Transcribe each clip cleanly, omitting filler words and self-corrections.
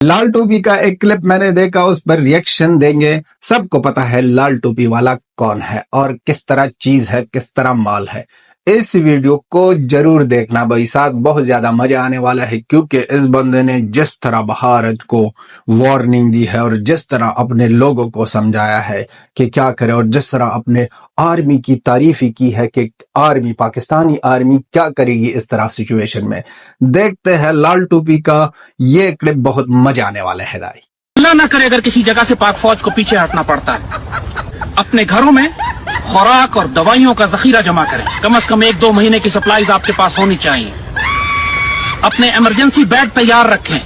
لال ٹوپی کا ایک کلپ میں نے دیکھا، اس پر ریئیکشن دیں گے۔ سب کو پتا ہے لال ٹوپی والا کون ہے اور کس طرح چیز ہے، کس طرح مال ہے۔ اس ویڈیو کو ضرور دیکھنا بھائی ساتھ، بہت زیادہ مزہ آنے والا ہے، کیونکہ اس بندے نے جس طرح بھارت کو وارننگ دی ہے اور جس طرح اپنے لوگوں کو سمجھایا ہے کہ کیا کرے، اور جس طرح اپنے آرمی کی تعریف کی ہے کہ آرمی، پاکستانی آرمی کیا کرے گی اس طرح سچویشن میں۔ دیکھتے ہیں لال ٹوپی کا یہ کلپ، بہت مزہ آنے والا ہے دائی۔ اللہ نہ کرے اگر کسی جگہ سے پاک فوج کو پیچھے ہٹنا پڑتا ہے، اپنے گھروں میں خوراک اور دوائیوں کا ذخیرہ جمع کریں، کم از کم 1-2 مہینے کی سپلائیز آپ کے پاس ہونی چاہیے۔ اپنے ایمرجنسی بیگ تیار رکھیں۔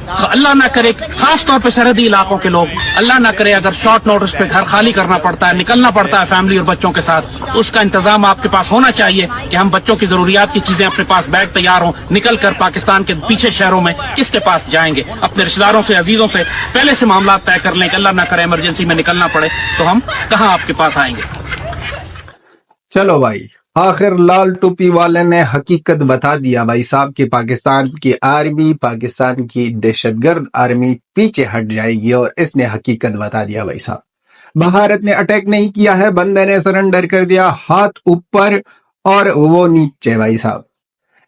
اللہ نہ کرے، خاص طور پہ سرحدی علاقوں کے لوگ، اللہ نہ کرے اگر شارٹ نوٹس پہ گھر خالی کرنا پڑتا ہے، نکلنا پڑتا ہے فیملی اور بچوں کے ساتھ، تو اس کا انتظام آپ کے پاس ہونا چاہیے کہ ہم بچوں کی ضروریات کی چیزیں اپنے پاس بیگ تیار ہوں، نکل کر پاکستان کے پیچھے شہروں میں کس کے پاس جائیں گے۔ اپنے رشتہ داروں سے، عزیزوں سے پہلے سے معاملات طے کر لیں کہ اللہ نہ کرے ایمرجنسی میں نکلنا پڑے تو ہم کہاں آپ کے پاس آئیں گے۔ چلو بھائی، آخر لال ٹوپی والے نے حقیقت بتا دیا بھائی صاحب کہ پاکستان کی آرمی، پاکستان کی دہشت گرد آرمی پیچھے ہٹ جائے گی، اور اس نے حقیقت بتا دیا بھائی صاحب۔ بھارت نے اٹیک نہیں کیا ہے، بندے نے سرنڈر کر دیا، ہاتھ اوپر اور وہ نیچے بھائی صاحب۔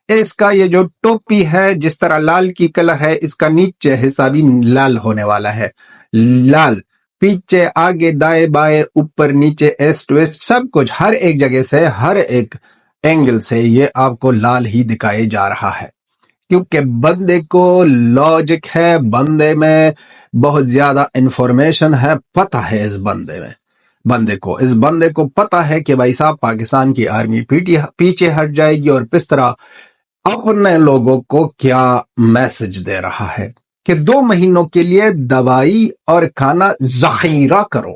اس کا یہ جو ٹوپی ہے، جس طرح لال کی کلر ہے، اس کا نیچے حصہ بھی لال ہونے والا ہے۔ لال پیچھے، آگے، دائیں بائیں، اوپر نیچے، ایسٹ ویسٹ، سب کچھ ہر ایک جگہ سے، ہر ایک اینگل سے یہ آپ کو لال ہی دکھائے جا رہا ہے، کیونکہ بندے کو لاجک ہے، بندے میں بہت زیادہ انفارمیشن ہے، پتہ ہے اس بندے کو پتہ ہے کہ بھائی صاحب پاکستان کی آرمی پیچھے ہٹ جائے گی، اور کس طرح اپنے لوگوں کو کیا میسج دے رہا ہے کہ 2 مہینوں کے لیے دوائی اور کھانا ذخیرہ کرو،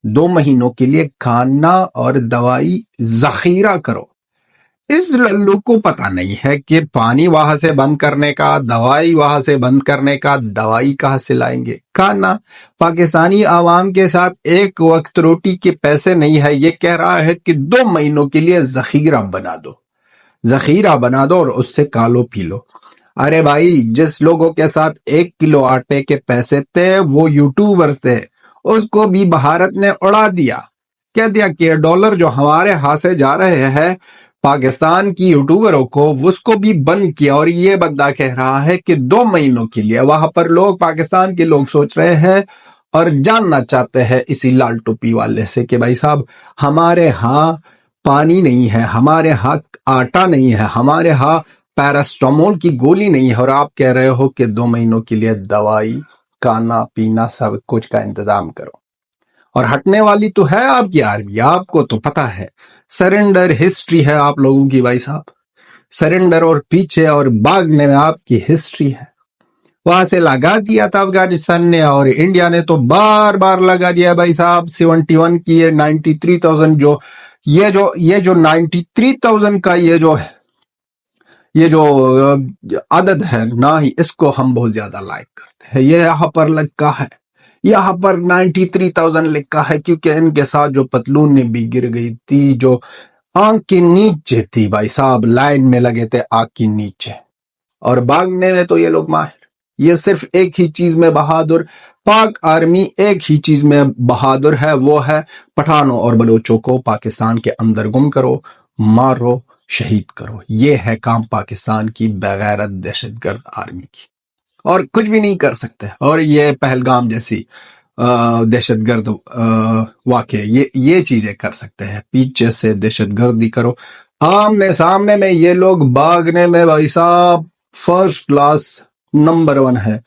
2 مہینوں کے لیے کھانا اور دوائی ذخیرہ کرو۔ اس للو کو پتہ نہیں ہے کہ پانی وہاں سے بند کرنے کا، دوائی وہاں سے بند کرنے کا، دوائی کہاں سے لائیں گے، کھانا۔ پاکستانی عوام کے ساتھ ایک وقت روٹی کے پیسے نہیں ہے، یہ کہہ رہا ہے کہ 2 مہینوں کے لیے ذخیرہ بنا دو اور اس سے کھا لو پی لو۔ ارے بھائی، جس لوگوں کے ساتھ 1 کلو آٹے کے پیسے تھے وہ یوٹیوبر تھے، اس کو بھی بھارت نے اڑا دیا، کہہ دیا کہ ڈالر جو ہمارے ہاتھ سے جا رہے ہیں پاکستان کی یوٹیوبروں کو، اس کو بھی بند کیا۔ اور یہ بندہ کہہ رہا ہے کہ 2 مہینوں کے لیے وہاں پر لوگ، پاکستان کے لوگ سوچ رہے ہیں اور جاننا چاہتے ہیں اسی لال ٹوپی والے سے کہ بھائی صاحب ہمارے ہاں پانی نہیں ہے، ہمارے ہاں آٹا نہیں ہے، ہمارے ہاں پیراسٹامول کی گولی نہیں ہے، اور آپ کہہ رہے ہو کہ 2 مہینوں کے لیے دوائی، کھانا پینا سب کچھ کا انتظام کرو۔ اور ہٹنے والی تو ہے آپ کی آرمی، آپ کو تو پتا ہے سرنڈر ہسٹری ہے آپ لوگوں کی بھائی صاحب، سرنڈر اور پیچھے اور بھاگنے میں آپ کی ہسٹری ہے۔ وہاں سے لگا دیا تھا افغانستان نے، اور انڈیا نے تو بار بار لگا دیا بھائی صاحب۔ 71 کی 93,000 یہ جو 93,000 کا یہ جو عدد ہے نا، اس کو ہم بہت زیادہ لائک کرتے ہیں۔ یہ یہاں پر لکھا ہے، یہاں پر 93,000 لکھا ہے، کیونکہ ان کے ساتھ جو پتلون بھی گر گئی تھی، جو آنکھ کے نیچے تھی بھائی صاحب، لائن میں لگے تھے آنکھ کے نیچے، اور بھاگنے میں تو یہ لوگ ماہر۔ یہ صرف ایک ہی چیز میں بہادر، پاک آرمی ایک ہی چیز میں بہادر ہے، وہ ہے پٹھانوں اور بلوچوں کو پاکستان کے اندر گم کرو، مارو، شہید کرو۔ یہ ہے کام پاکستان کی بغیرت دہشت گرد آرمی کی، اور کچھ بھی نہیں کر سکتے۔ اور یہ پہلگام جیسی دہشت گرد واقع یہ چیزیں کر سکتے ہیں، پیچھے سے دہشت گردی کرو، آمنے سامنے میں یہ لوگ بھاگنے میں بھائی صاحب فرسٹ کلاس نمبر 1 ہے۔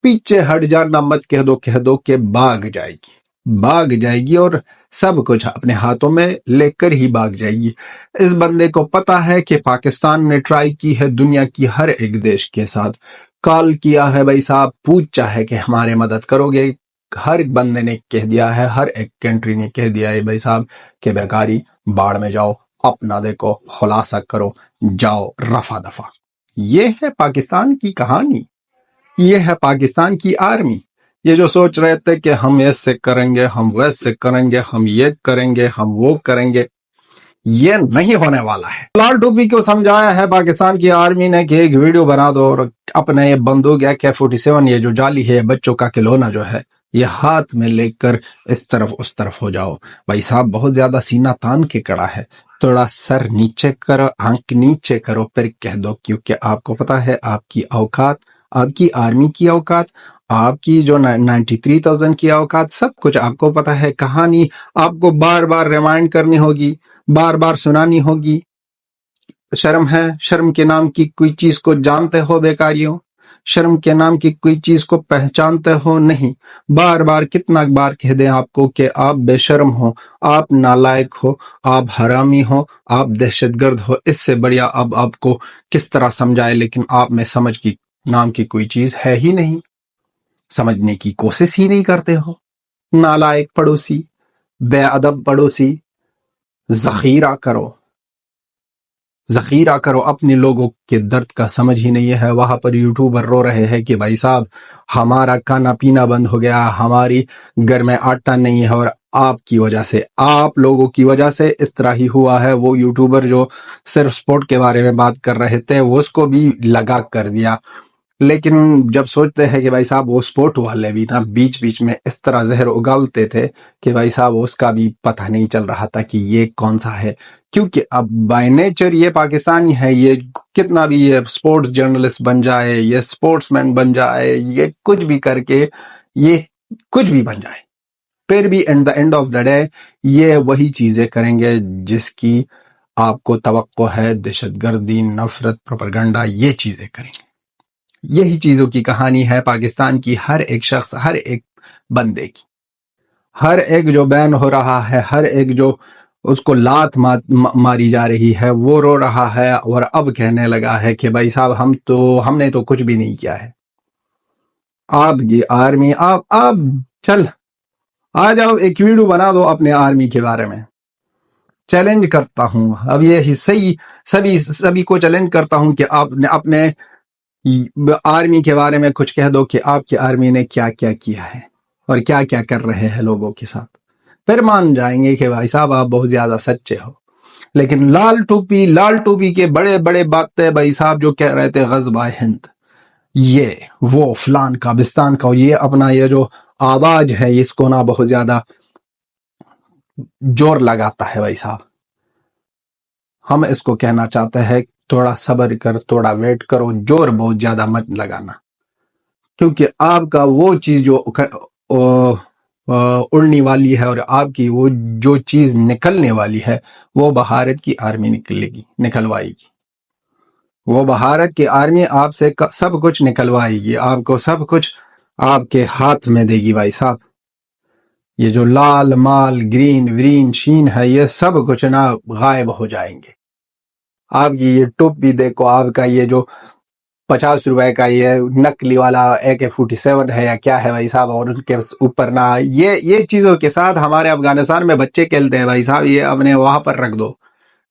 پیچھے ہٹ جانا مت کہہ دو کہ بھاگ جائے گی اور سب کچھ اپنے ہاتھوں میں لے کر ہی بھاگ جائے گی۔ اس بندے کو پتا ہے کہ پاکستان نے ٹرائی کی ہے دنیا کی ہر ایک دیش کے ساتھ، کال کیا ہے بھائی صاحب، پوچھا ہے کہ ہمارے مدد کرو گے، ہر بندے نے کہہ دیا ہے، ہر ایک کنٹری نے کہہ دیا ہے بھائی صاحب کہ بیکاری باڑ میں جاؤ، اپنا دیکھو، خلاصہ کرو، جاؤ رفع دفع۔ یہ ہے پاکستان کی کہانی، یہ ہے پاکستان کی آرمی۔ یہ جو سوچ رہے تھے کہ ہم ایسے کریں گے، ہم ویسے کریں گے، ہم یہ کریں گے، ہم وہ کریں گے، یہ نہیں ہونے والا ہے۔ لال ٹوپی کو سمجھایا ہے پاکستان کی آرمی نے کہ ایک ویڈیو بنا دو اور اپنے یہ بندوق AK-47 یہ جو جعلی ہے بچوں کا کھلونا جو ہے یہ ہاتھ میں لے کر اس طرف ہو جاؤ۔ بھائی صاحب بہت زیادہ سینہ تان کے کڑا ہے، تھوڑا سر نیچے کرو، آنکھ نیچے کرو، پھر کہہ دو، کیونکہ آپ کو پتا ہے آپ کی اوقات، آپ کی آرمی کی اوقات، آپ کی جو 93,000 کی اوقات، سب کچھ آپ کو پتا ہے۔ کہانی آپ کو بار بار ریمائنڈ کرنی ہوگی، بار بار سنانی ہوگی۔ شرم ہے؟ شرم کے نام کی کوئی چیز کو جانتے ہو بیکاریوں؟ شرم کے نام کی کوئی چیز کو پہچانتے ہو؟ نہیں۔ بار بار کتنا بار کہہ دیں آپ کو کہ آپ بے شرم ہو، آپ نالائق ہو، آپ حرامی ہو، آپ دہشت گرد ہو۔ اس سے بڑھیا اب آپ کو کس طرح سمجھائے، لیکن آپ میں سمجھ کی نام کی کوئی چیز ہے ہی نہیں، سمجھنے کی کوشش ہی نہیں کرتے ہو۔ نالائق پڑوسی، بے ادب پڑوسی، ذخیرہ کرو اپنے لوگوں کے درد کا، سمجھ ہی نہیں ہے۔ وہاں پر یوٹیوبر رو رہے ہیں کہ بھائی صاحب ہمارا کھانا پینا بند ہو گیا، ہماری گھر میں آٹا نہیں ہے، اور آپ کی وجہ سے، آپ لوگوں کی وجہ سے اس طرح ہی ہوا ہے۔ وہ یوٹیوبر جو صرف سپورٹ کے بارے میں بات کر رہے تھے وہ اس کو بھی لگا کر دیا، لیکن جب سوچتے ہیں کہ بھائی صاحب وہ سپورٹ والے بھی نا بیچ بیچ میں اس طرح زہر اگالتے تھے کہ بھائی صاحب اس کا بھی پتہ نہیں چل رہا تھا کہ یہ کون سا ہے، کیونکہ اب بائی نیچر یہ پاکستانی ہے، یہ کتنا بھی یہ سپورٹس جرنلسٹ بن جائے، یہ سپورٹس مین بن جائے، یہ کچھ بھی کر کے، یہ کچھ بھی بن جائے، پھر بھی and the and of the day یہ وہی چیزیں کریں گے جس کی آپ کو توقع ہے۔ دہشت گردی، نفرت، پروپیگنڈا، یہ چیزیں کریں گے۔ یہی چیزوں کی کہانی ہے پاکستان کی ہر ایک شخص، ہر ایک بندے کی، ہر ایک جو بین ہو رہا ہے، ہر ایک جو اس کو لات ماری جا رہی ہے، وہ رو رہا ہے اور اب کہنے لگا ہے کہ بھائی صاحب ہم نے تو کچھ بھی نہیں کیا ہے۔ آپ کی آرمی، آپ چل آ جاؤ، ایک ویڈیو بنا دو اپنے آرمی کے بارے میں۔ چیلنج کرتا ہوں، اب یہ صحیح سبھی کو چیلنج کرتا ہوں کہ آپ نے اپنے آرمی کے بارے میں کچھ کہہ دو کہ آپ کی آرمی نے کیا کیا کیا ہے اور کیا کیا کر رہے ہیں لوگوں کے ساتھ، پھر مان جائیں گے کہ بھائی صاحب آپ بہت زیادہ سچے ہو۔ لیکن لال ٹوپی کے بڑے بڑے باتیں بھائی صاحب جو کہہ رہے تھے غزوہ ہند، یہ وہ فلان کا بستان کا، یہ اپنا یہ جو آواز ہے اس کو نا بہت زیادہ زور لگاتا ہے۔ بھائی صاحب ہم اس کو کہنا چاہتے ہیں تھوڑا صبر کر، تھوڑا ویٹ کرو، زور بہت زیادہ مت لگانا، کیونکہ آپ کا وہ چیز جو اڑنے والی ہے اور آپ کی وہ جو چیز نکلنے والی ہے وہ بھارت کی آرمی نکلوائے گی۔ وہ بھارت کی آرمی آپ سے سب کچھ نکلوائے گی، آپ کو سب کچھ آپ کے ہاتھ میں دے گی۔ بھائی صاحب یہ جو لال مال گرین ورین شین ہے یہ سب کچھ نا غائب ہو جائیں گے۔ آپ کی یہ ٹوپی دیکھو، آپ کا یہ جو 50 روپے کا یہ نکلی والا AK-47 ہے یا کیا ہے بھائی صاحب، اور ان کے اوپر نا یہ چیزوں کے ساتھ ہمارے افغانستان میں بچے کھیلتے ہیں۔ بھائی صاحب یہ اپنے وہاں پر رکھ دو،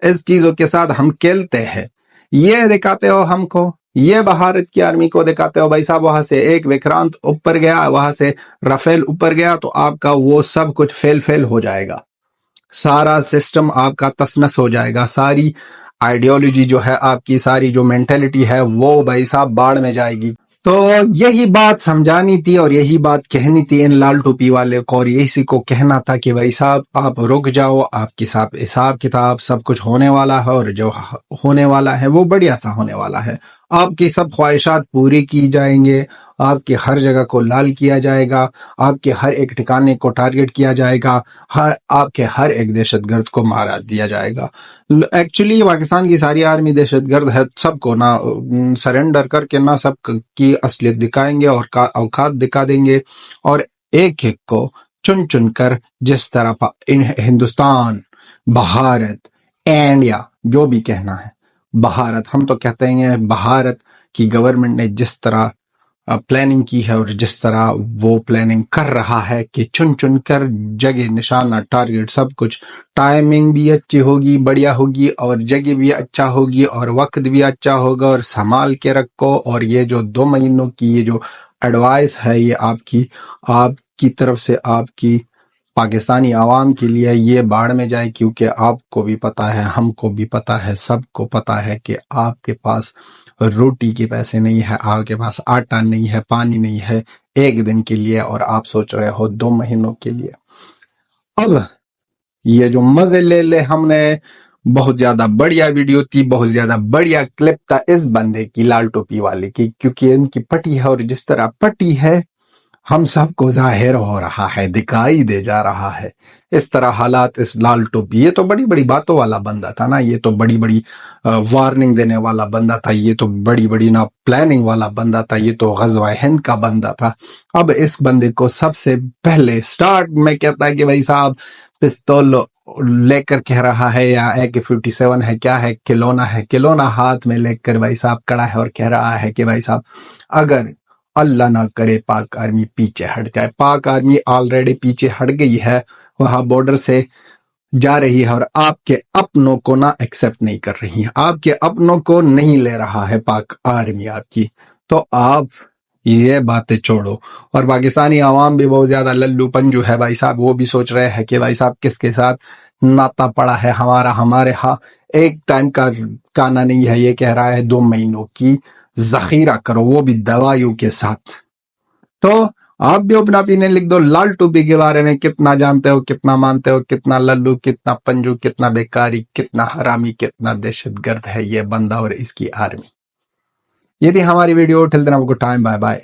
اس چیزوں کے ساتھ ہم کھیلتے ہیں، یہ دکھاتے ہو ہم کو، یہ بھارت کی آرمی کو دکھاتے ہو۔ بھائی صاحب وہاں سے ایک وکرانت اوپر گیا، وہاں سے رفیل اوپر گیا تو آپ کا وہ سب کچھ فیل ہو جائے گا، سارا سسٹم آپ کا تسنس ہو جائے گا، ساری آئیڈیالوجی جو ہے آپ کی، ساری جو مینٹلٹی ہے وہ بھائی صاحب باڑ میں جائے گی۔ تو یہی بات سمجھانی تھی اور یہی بات کہنی تھی ان لال ٹوپی والے کو، اور اسی کو کہنا تھا کہ بھائی صاحب آپ رک جاؤ، آپ کے ساتھ حساب کتاب سب کچھ ہونے والا ہے، اور جو ہونے والا ہے وہ بڑھیا سا ہونے والا ہے۔ آپ کی سب خواہشات پوری کی جائیں گے، آپ کے ہر جگہ کو لال کیا جائے گا، آپ کے ہر ایک ٹھکانے کو ٹارگٹ کیا جائے گا، آپ کے ہر ایک دہشت گرد کو مارا دیا جائے گا۔ ایکچولی پاکستان کی ساری آرمی دہشت گرد ہے، سب کو نہ سرنڈر کر کے نہ سب کی اصلیت دکھائیں گے اور اوقات دکھا دیں گے، اور ایک ایک کو چن کر، جس طرح ہندوستان، بھارت، انڈیا، جو بھی کہنا ہے، بھارت، ہم تو کہتے ہیں بھارت کی گورنمنٹ نے جس طرح پلاننگ کی ہے اور جس طرح وہ پلاننگ کر رہا ہے کہ چن کر جگہ نشانہ ٹارگٹ سب کچھ، ٹائمنگ بھی اچھی ہوگی، بڑھیا ہوگی، اور جگہ بھی اچھا ہوگی، اور وقت بھی اچھا ہوگا، اور سنبھال کے رکھو۔ اور یہ جو 2 مہینوں کی یہ جو ایڈوائس ہے یہ آپ کی طرف سے آپ کی پاکستانی عوام کے لیے یہ باڑ میں جائے، کیونکہ آپ کو بھی پتا ہے، ہم کو بھی پتا ہے، سب کو پتا ہے کہ آپ کے پاس روٹی کے پیسے نہیں ہے، آپ کے پاس آٹا نہیں ہے، پانی نہیں ہے ایک دن کے لیے، اور آپ سوچ رہے ہو 2 مہینوں کے لیے۔ اب یہ جو مزے لے لے ہم نے، بہت زیادہ بڑھیا ویڈیو تھی، بہت زیادہ بڑھیا کلپ تھا اس بندے کی، لال ٹوپی والے کی، کیونکہ ان کی پٹی ہے، اور جس طرح پٹی ہے ہم سب کو ظاہر ہو رہا ہے، دکھائی دے جا رہا ہے۔ اس طرح حالات اس لال ٹوپی، یہ تو بڑی بڑی باتوں والا بندہ تھا نا، یہ تو بڑی بڑی وارننگ دینے والا بندہ تھا، یہ تو بڑی بڑی نا پلاننگ والا بندہ تھا، یہ تو غزوہ ہند کا بندہ تھا۔ اب اس بندے کو سب سے پہلے سٹارٹ میں کہتا ہے کہ بھائی صاحب پستول لے کر کہہ رہا ہے، یا AK-47 ہے، کیا ہے، کلونا ہاتھ میں لے کر بھائی صاحب کڑا ہے اور کہہ رہا ہے کہ بھائی صاحب اگر اللہ نہ کرے پاک آرمی پیچھے ہٹ جائے، پاک آرمی آلریڈی پیچھے ہٹ گئی ہے، وہاں بارڈر سے جا رہی ہے، اور آپ کے اپنوں کو نہ ایکسپٹ نہیں کر رہی ہے، آپ کے اپنوں کو نہیں لے رہا ہے پاک آرمی آپ کی، تو آپ یہ باتیں چھوڑو۔ اور پاکستانی عوام بھی بہت زیادہ للو پنجو ہے بھائی صاحب، وہ بھی سوچ رہے ہیں کہ بھائی صاحب کس کے ساتھ ناتا پڑا ہے ہمارے ہاں ایک ٹائم کا کھانا نہیں ہے، یہ کہہ رہا ہے 2 مہینوں کی ذخیرہ کرو، وہ بھی دوائیوں کے ساتھ۔ تو آپ بھی اپنا opinion لکھ دو، لال ٹوپی کے بارے میں کتنا جانتے ہو، کتنا مانتے ہو، کتنا للو، کتنا پنجو، کتنا بیکاری، کتنا حرامی، کتنا دہشت گرد ہے یہ بندہ اور اس کی آرمی۔ یہ تھی ہماری ویڈیو، ٹل دین آپ کو ٹائم، بائے بائے۔